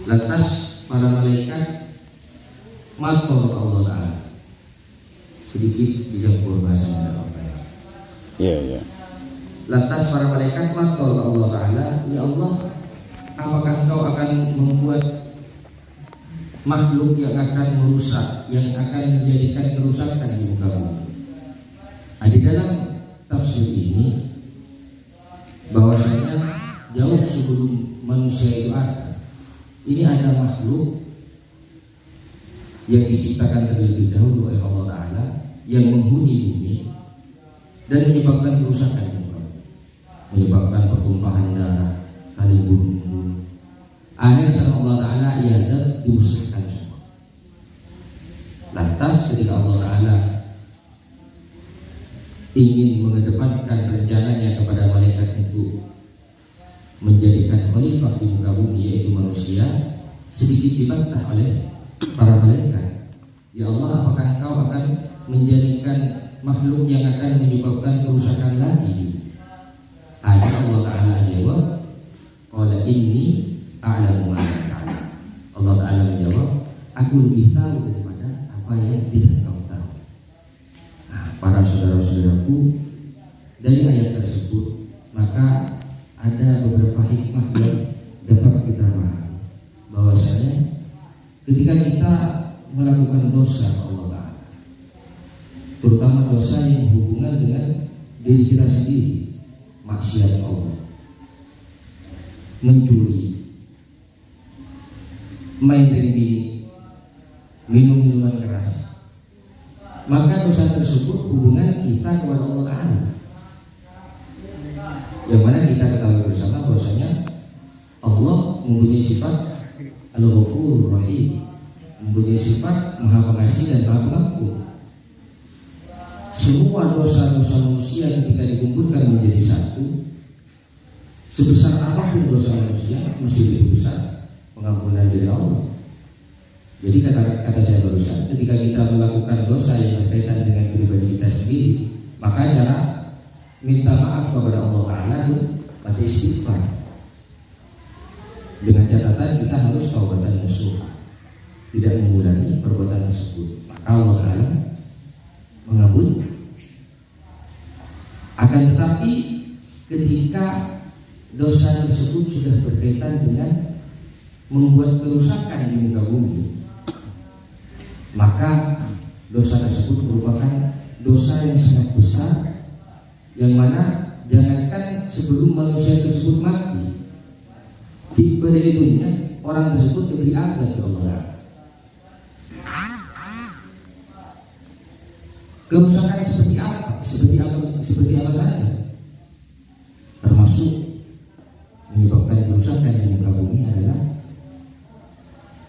Lantas para malaikat matur Allah Ta'ala. Sedikit dicampur bahasanya apa ya? Iya. Lantas para malaikat matur Allah Ta'ala, ya Allah, apakah Engkau akan membuat makhluk yang akan merusak, yang akan menjadikan kerusakan di muka bumi? Di dalam tafsir ini bahwasanya jauh sebelum manusia itu ada, ini ada makhluk yang diciptakan terlebih dahulu oleh Allah Ta'ala yang menghuni bumi dan menyebabkan kerusakan, menyebabkan pertumpahan darah, saling bunuh. Akhirnya Allah Ta'ala dimusnahkan semua. Lantas ketika Allah Ta'ala ingin mengedepankan rencananya kepada malaikat itu menjadikan khalifah di muka bumi, yaitu manusia, sedikit dibantah oleh para malaikat. Ya Allah, apakah Engkau akan menjadikan makhluk yang akan menyebabkan kerusakan lagi? Akhirnya Allah Ta'ala jawab, qala inni a'lamu ma la ta'lamun. Allah Ta'ala menjawab, aku lebih tahu daripada apa yang tidak kau tahu. Para saudara-saudaraku, dari ayat tersebut maka ada beberapa hikmah yang dapat kita pahami, bahwasanya ketika kita melakukan dosa Allah Ta'ala, terutama dosa yang berhubungan dengan diri kita sendiri, maksiat Allah, mencuri, main judi, minum minuman keras, maka dosa tersebut hubungan kita kepada Allah Ta'ala, yang mana kita ketahui bersama bahwasanya Allah mempunyai sifat Al-Ghafurur Rahim, mempunyai sifat Maha Pengasih dan Maha Pengampun. Semua dosa-dosa manusia ketika dikumpulkan menjadi satu, sebesar apapun dosa manusia, mesti lebih besar pengampunan dari Allah. Jadi kata saya barusan, ketika kita melakukan dosa yang berkaitan dengan pribadi kita sendiri, maka cara minta maaf kepada Allah Ta'ala itu pada istighfar. Dengan catatan kita harus taubatan nasuha, tidak mengulangi perbuatan tersebut, maka Allah Ta'ala mengampuni. Akan tetapi ketika dosa tersebut sudah berkaitan dengan membuat kerusakan di muka bumi, maka dosa tersebut merupakan dosa yang sangat besar, yang mana jangankan sebelum manusia tersebut mati, di dunia orang tersebut diberi azab oleh Allah. Kerusakan seperti apa? Seperti apa saja? Termasuk menyebabkan kerusakan di muka bumi adalah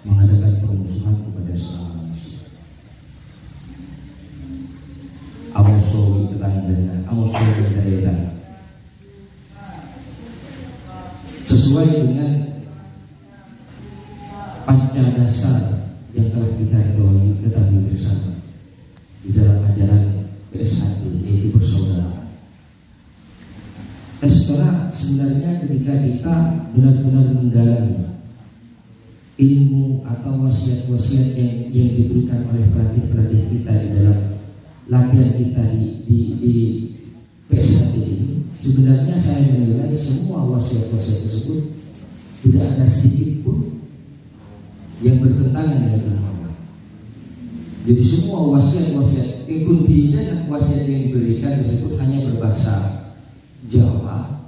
mengadakan permusuhan kepada sesama manusia. Amoso itu dan amoso dan sesuai dengan panca dasar yang telah kita ketahui bersama di dalam ajaran PSHT, yaitu persaudaraan. Setelah sebenarnya ketika kita benar-benar mendalami ilmu atau wasiat-wasiat yang diberikan oleh pelatih-pelatih kita di dalam latihan kita di PSHT ini, sebenarnya saya menilai semua wasiat-wasiat tersebut tidak ada sedikit pun yang bertentangan dengan agama. Jadi semua wasiat-wasiat dan wasiat yang diberikan tersebut hanya berbahasa Jawa.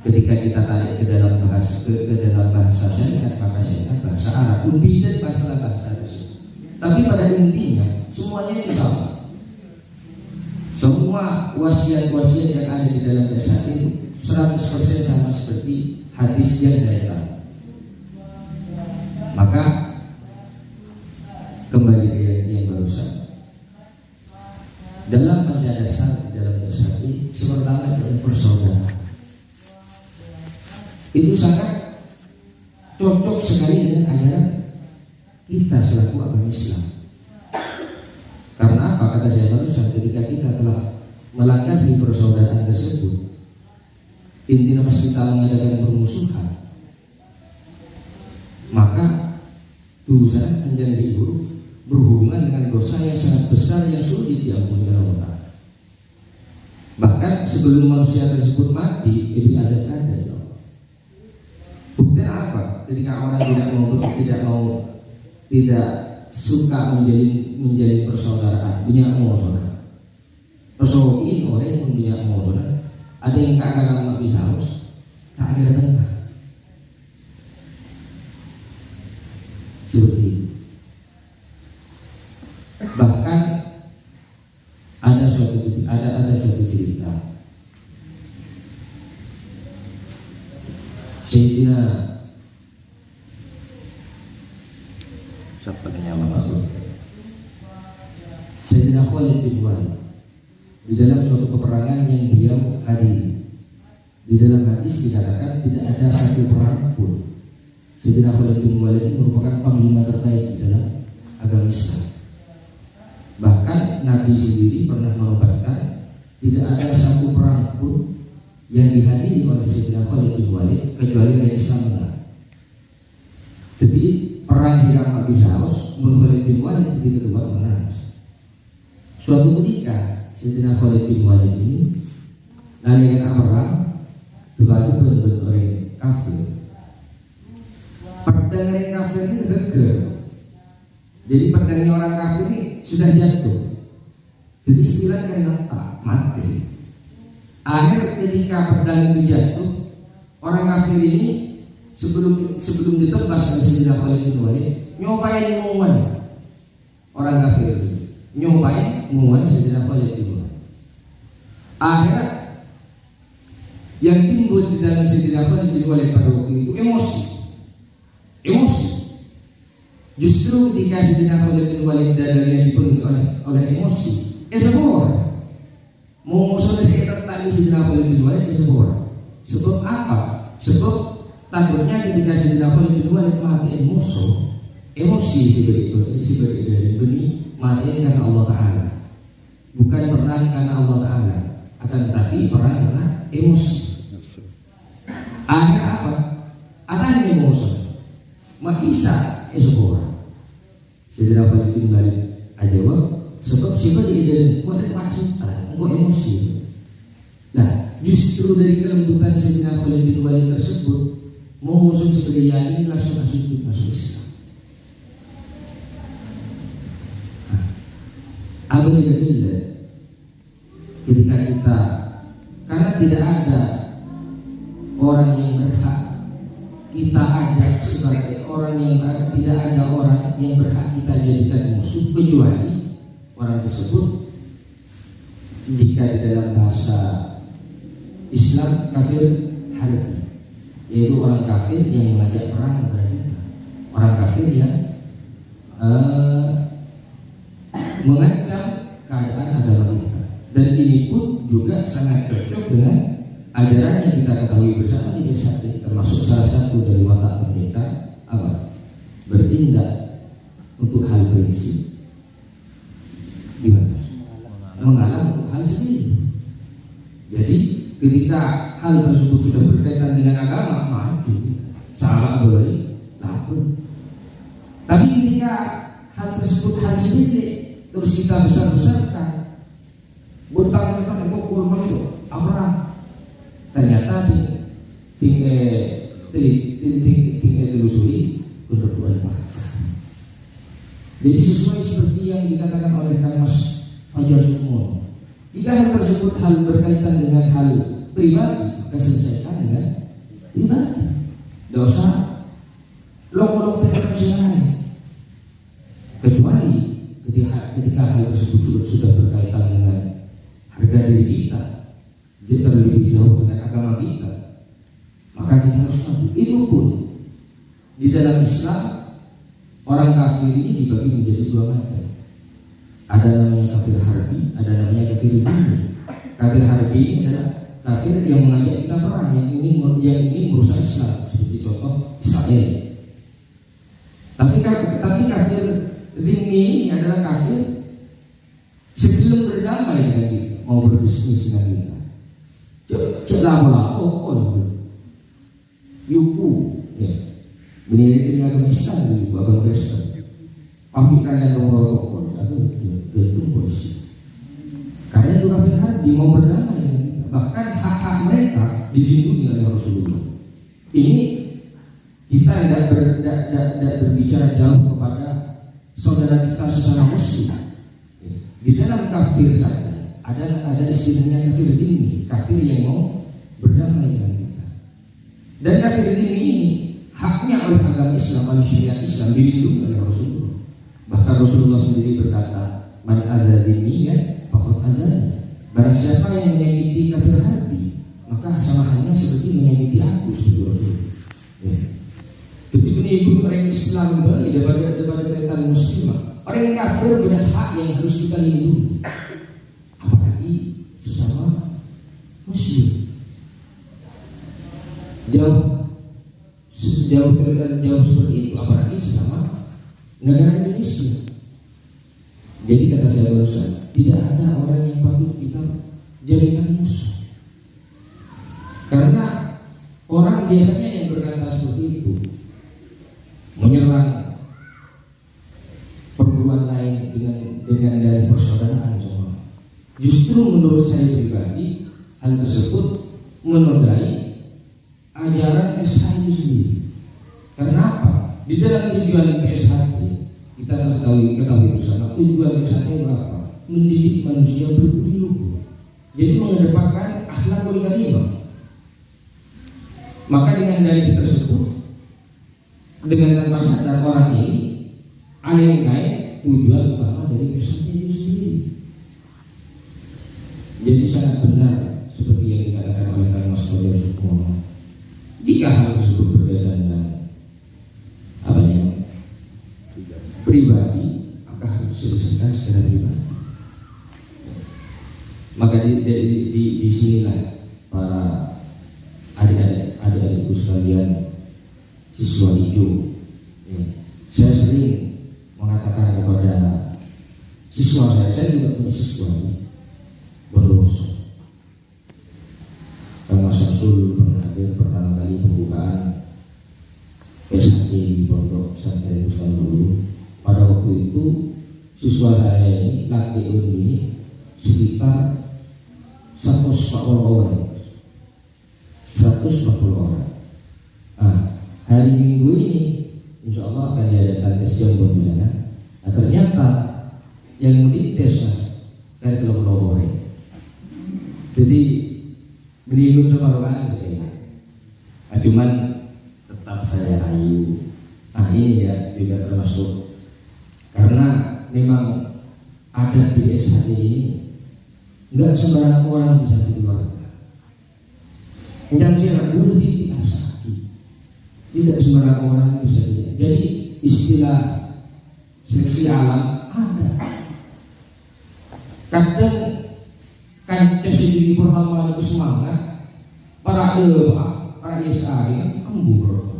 Ketika kita tarik ke dalam bahasa syariat, maka syariat bahasa Arab, dan bahasa tersebut. Tapi pada intinya semuanya itu sama. Semua wasiat-wasiat yang ada di dalam PSHT itu 100% sama seperti hadis yang saya tahu. Maka kembali ke yang barusan, dalam panca dasar di dalam PSHT sepertama dalam persaudaraan itu sangat cocok sekali dengan ajaran kita selaku agama Islam. Karena apa? Kata saya barusan, ketika kita telah melangkahi persaudaraan tersebut, intinya pas kita mengadakan permusuhan dosa anjang diurut berhubungan dengan dosa yang sangat besar yang sulit diampuni oleh Allah. Bahkan sebelum manusia tersebut mati, itu ada ya. Bukti apa? Ketika orang tidak suka menjadi persaudaraan, punya saudara. Persaudaraan orang yang punya saudara. Ada yang kakak nggak bisa harus, tak ada tengah. Seperti itu. Bahkan ada suatu cerita. Sayyidina siapa nama itu? Sayyidina Khalid bin Walid di dalam suatu peperangan yang beliau hadiri. Di dalam hadis dikatakan tidak ada satu perang pun Sayyidina Khalid bin Walid merupakan panglima terbaik di dalam agama Islam. Bahkan Nabi sendiri pernah menubatkan tidak ada satu perang pun yang dihadiri oleh Sayyidina Khalid bin Walid kecuali oleh Islam menang. Jadi perang Siram Abi Saus menurut Khalid bin Walid tidak kedua menang. Suatu ketika Sayyidina Khalid bin Walid ini lagi kena perang, juga itu benar-benar orang kafir. Pedang orang kafir ini geger. Jadi pedangnya orang kafir ini sudah jatuh. Jadi istilahnya letak mati. Akhir ketika pedang itu jatuh, orang kafir ini sebelum ditebas oleh Sayyidina Khalid bin Walid, nyobain ngomong orang kafir itu, nyobain ngomong Sayyidina Khalid bin Walid. Akhirnya yang timbul di dalam Sayyidina Khalid bin Walid pada waktu itu emosi. Justru ketika Sayyidina Khalid bin Walid dadanya dipenuhi oleh emosi, sebor. Mau selesai tentang Sayyidina Khalid bin Walid sebor. Sebab apa? Sebab takutnya ketika Sayyidina Khalid bin Walid mati emosi sebagai dari benih mati karena Allah Taala. Bukan perang karena Allah Taala, akan tetapi perang karena emosi. Akhir apa? Ada emosi. Bisa sebor. Sayyidina Khalid bin Walid jawab, sebab sifat dia kuat kemaksiatan, emosi. Nah, justru dari kelembutan Sayyidina Khalid bin Walid tersebut, musuh sebagai ini langsung masuk Islam. Alhamdulillah, ketika kita, karena tidak ada orang yang berhak kita ajak sebagai orang yang tidak ada orang yang berhak kita jadikan musuh kecuali orang tersebut jika di dalam bahasa Islam kafir harbi, yaitu orang kafir yang mengajak perang kepada kita, orang kafir yang mengancam keadaan agama kita. Dan ini pun juga sangat cocok dengan ajaran yang kita ketahui bersama di desa, termasuk salah satu dari watak pendeta apa? Bertindak untuk hal prinsip, gimana? Mengalah untuk hal sendiri. Jadi ketika hal tersebut sudah berkaitan dengan agama, maju salah boleh takut. Tapi ketika hal tersebut hal sendiri terus kita besar-besarkan, bertahun-tahun kok kurban itu apa? Ternyata telusuri berbuat baik. Jadi sesuai seperti yang dikatakan oleh Mas Fajar Sukmono, jika hal tersebut hal berkaitan dengan hal pribadi, maka selesaikan dengan pribadi. Tidak usah lok-lok terkait. Kecuali ketika hal tersebut sudah berkaitan dengan harga diri kita, dia terlebih jauh dengan agama kita, maka kita harus tahu. Itu pun di dalam Islam orang kafir ini dibagi menjadi dua macam. Ada namanya kafir harbi, ada namanya kafir dini. Kafir harbi ini adalah kafir yang mengajak kita perang, yang ingin merusak Islam, seperti contoh Israel. Tapi kafir dini ini adalah kafir sebelum berdamai dengan kita, mau berbisnis dengan kita. Cek lama yuku, ya. Bini agama Islam juga agama Kristen. Pamit kalian nomor pokok atau ketum polisi. Karena itu kafir harbi mau berdamai, bahkan hak-hak mereka dilindungi oleh Rasulullah. Ini kita tidak berbicara jauh kepada saudara kita sesama Muslim. Di dalam kafir saja ada istilahnya kafir dini, kafir yang mau berdamai dengan kita. Dan kafir dini ini haknya oleh agama Islam, oleh syariat Islam dilindungi oleh Rasulullah. Bahkan Rasulullah sendiri berkata, "Man adza diniyan faqad adzani." Barang siapa yang menyakiti kafir harbi, maka sama halnya seperti menyakiti aku, seperti Rasulullah. Ketika menimbun orang Islam kembali daripada kerajaan Muslimah, orang kafir punya hak yang harus kita lindungi. Apalagi sesama Muslim. Jauh seperti itu, apalagi sesama negara Indonesia. Jadi kata saya barusan, tidak ada orang yang patut kita jadikan musuh. Karena orang biasanya yang berkata seperti itu menyerang perguruan lain dengan dari persaudaraan. Justru menurut saya pribadi, hal tersebut menodai ajaran SHI sendiri. Karena apa? Di dalam tujuan PSHI kita ketahui bersama, tujuan PSHI itu apa? Mendidik manusia berbudi luhur. Jadi mengedepankan akhlakul karimah. Maka dengan dalil tersebut, dengan tanpa sadar orang ini alih-alih tujuan utama dari PSHI itu sendiri. Jadi sangat benar seperti yang dikatakan oleh Mas Fajar Sukmono. Jika hal tersebut berbeda dengan pribadi, maka harus diselesaikan secara pribadi. Maka di sinilah para adik-adikku sekalian, siswa hijau, saya sering mengatakan kepada siswa saya juga punya siswa ini berdosa. Kang Mas Samsul pernah hadir pertama kali pembukaan PSHI di Pondok Pesantren Ustaz dulu. Pada waktu itu siswa saya ini laki ini sekitar 140 orang. 140 orang. Hari Minggu ini insya Allah akan diadakan tes jambon di sana. Ternyata yang dites Mas kayak kelompok orang. Jadi beribu sama orang saya. Cuman tetap saya ayu. Ini ya juga termasuk karena memang ada di SHI ini nggak sembarang orang bisa dikeluarkan. Yang saya bunuh di SHI tidak sembarang orang bisa dilihat. Jadi istilah seleksi alam ada. Kadang kan sendiri pertama itu semangat para doa, para SHI embur.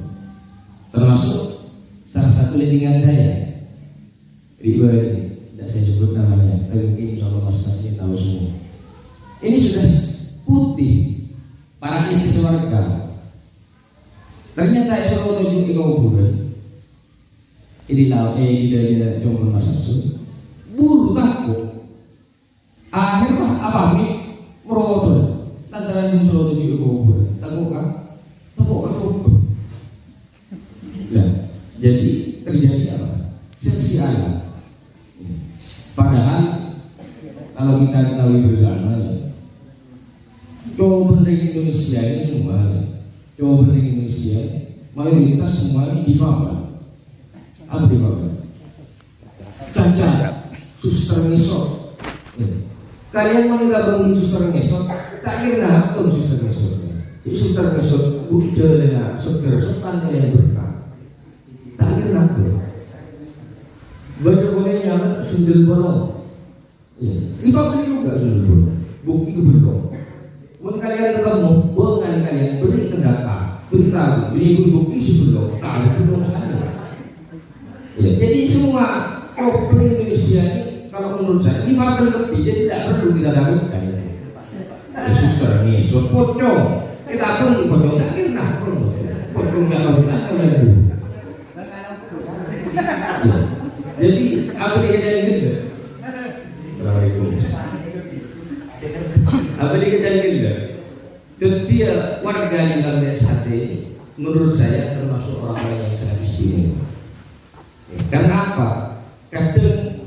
Termasuk salah satu leadingan saya. Riba ini, tidak saya sebut namanya, tapi mungkin insya Allah Mas Nasir tahu semua. Ini sudah putih para etis warga. Ternyata insya Allah tujuh kuburan. Ini tahu tidak cuma Mas Nasir. Buru takut. Akhirnya apa nih? Merodol. Tantangan insya Allah tujuh kuburan. Takut kan? Takut. Nah, jadi terjadi apa? Seleksi alam. Padahal kalau kita ketahui bersama, cowok bener Indonesia ini semua, cowok bener Indonesia mayoritas semua ini difabel. Apa difabel? Cacat, suster ngesot. Kalian mengira bagi suster ngesot, tak kira pun suster ngesot. Jadi suster ngesot bukan dengan suster sopan kalian berkah. Tak kira pun. Boleh yang sundel bolong. Difabel juga sundel bolong. Bukti belum. Mungkin kalian ketemu, kalian beri terdata, beritahu, beri bukti sebelum, kalau belum sana. Jadi semua orang Indonesia ini, kalau menurut saya, difabel lebih, jadi tidak perlu kita lakukan. Suster nih, pocong, kita pun pocong, tak kira pocong nggak tahu kalian. ini menurut saya termasuk orang-orang yang sangat istimewa. Karena apa? Kadang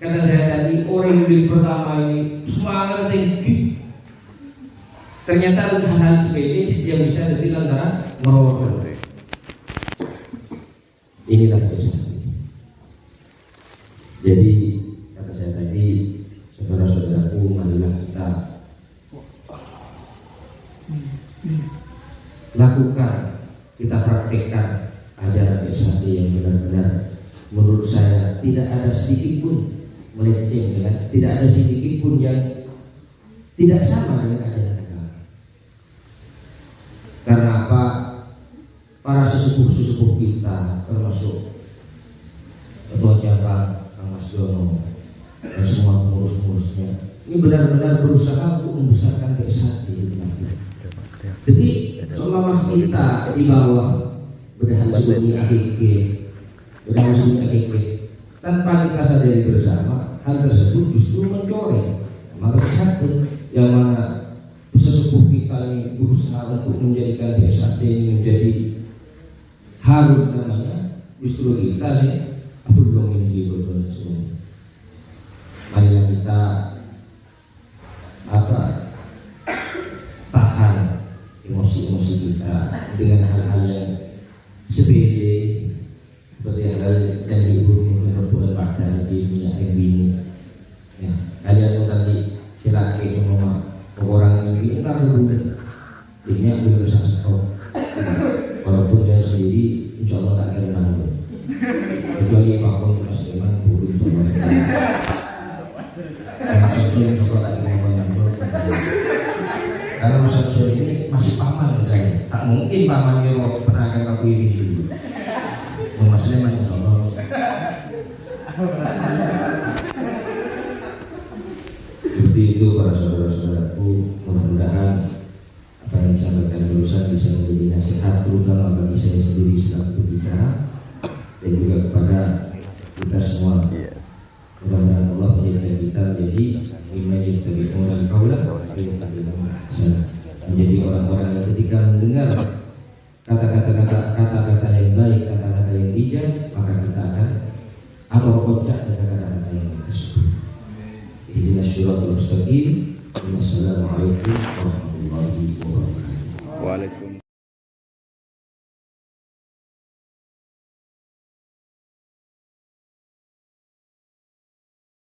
kata saya tadi, orang yang pertama ini semangat tinggi, ternyata hal-hal sepele yang bisa jadi lantaran merokok. Inilah biasa. Jadi kata saya tadi, saudara-saudaraku, marilah kita lakukan, kita praktekkan ajaran SHT yang benar-benar menurut saya tidak ada sedikit pun melenceng, ya, tidak ada sedikit pun yang tidak sama dengan ajaran agama. Karena apa? Para sesepuh-sesepuh kita, termasuk Ketua Cabang Kang Mas Dono dan semua pengurus-pengurusnya, ini benar-benar berusaha untuk membesarkan PSHT. Jadi selama kita di bawah berdahulu sunyi AKK, tanpa kita sadari bersama, hal tersebut justru mencoreng maka satu yang mana sesepuh kita ini berusaha untuk menjadikan PSHT ini menjadi harum namanya, justru kita sih belum ini betul semua. Marilah kita tahan emosi-emosi kita dengan hal-hal yang sepele seperti yang diibu bulan pada di minyak ini. Ya, kalian tadi silaki cuma orang yang ini entar dulu minyak belum bisa stop. Walaupun saya sendiri insya Allah tak kira mampu, kecuali apapun Mas Iman buru insya Allah. Mas Absul insya Allah tak kira mampu. Karena Mas Absul ini masih paman saya, tak mungkin pamannya pernah akan aku ini dulu. Mas Iman insya Allah. Seperti itu para saudara-saudaraku, mudah-mudahan apa yang disampaikan barusan bisa menjadi nasihat terutama bagi saya sendiri selaku berbicara dan juga kepada kita semua. Mudah-mudahan Allah menjadikan kita menjadi menjadi orang-orang yang ketika mendengar kata-kata yang baik, kata-kata yang bijak, maka kita akan atau kocak dengan kata-kata yang tersebut. Ihdinas siratal mustaqim. Wassalamualaikum